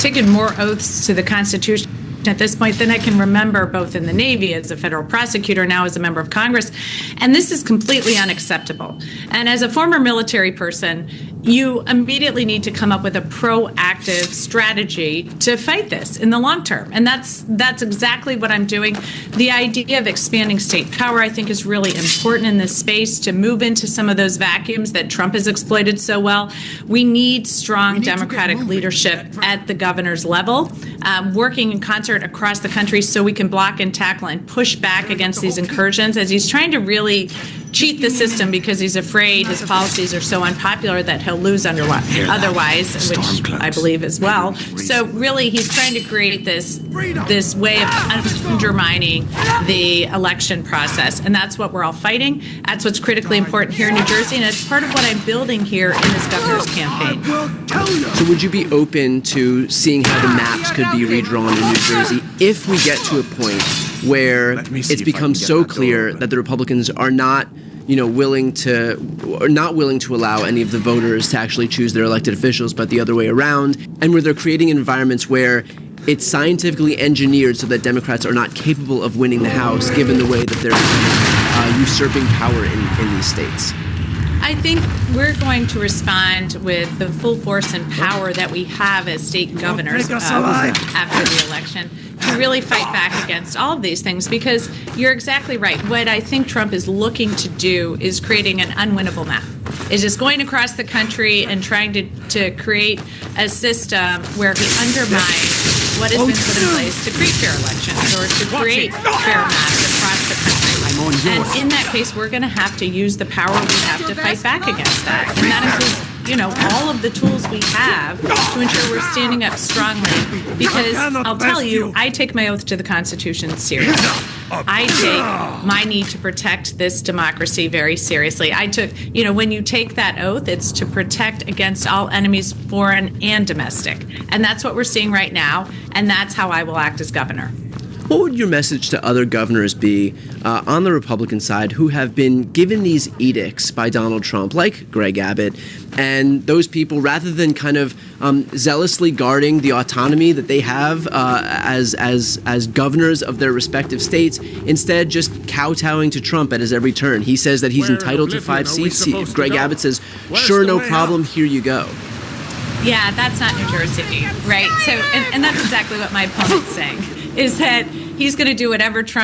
taken more oaths to the Constitution at this point than I can remember, both in the Navy as a federal prosecutor, now as a member of Congress. And this is completely unacceptable. And as a former military person, you immediately need to come up with a proactive strategy to fight this in the long term. And that's exactly what I'm doing. The idea of expanding state power, I think, is really important in this space to move into some of those vacuums that Trump has exploited so well. We need strong Democratic leadership at the governor's level, working in concert across the country so we can block and tackle and push back against these incursions, as he's trying to really cheat the system because he's afraid his policies are so unpopular that he'll lose otherwise, which I believe as well. So really, he's trying to create this way of undermining the election process, and that's what we're all fighting. That's what's critically important here in New Jersey, and it's part of what I'm building here in this governor's campaign. So would you be open to seeing how the maps could be redrawn in New Jersey if we get to a point where it's become so clear that the Republicans are not willing to allow any of the voters to actually choose their elected officials, but the other way around, and where they're creating environments where it's scientifically engineered so that Democrats are not capable of winning the House, given the way that they're usurping power in these states? I think we're going to respond with the full force and power that we have as state governors after the election to really fight back against all of these things, because you're exactly right. What I think Trump is looking to do is creating an unwinnable map. Is just going across the country and trying to create a system where he undermines what has been put in place to create fair elections or to create fair maps across the country. And in that case, we're going to have to use the power we have to fight back against that. And that includes, all of the tools we have to ensure we're standing up strongly. Because I'll tell you, I take my oath to the Constitution seriously. I take my need to protect this democracy very seriously. When you take that oath, it's to protect against all enemies, foreign and domestic. And that's what we're seeing right now. And that's how I will act as governor. What would your message to other governors be on the Republican side who have been given these edicts by Donald Trump, like Greg Abbott, and those people, rather than kind of zealously guarding the autonomy that they have as governors of their respective states, instead just kowtowing to Trump at his every turn? He says that he's entitled to 5 seats. Greg Abbott says, sure, no problem, here you go. Yeah, that's not New Jersey, right? So, and that's exactly what my opponent's saying, is that he's going to do whatever Trump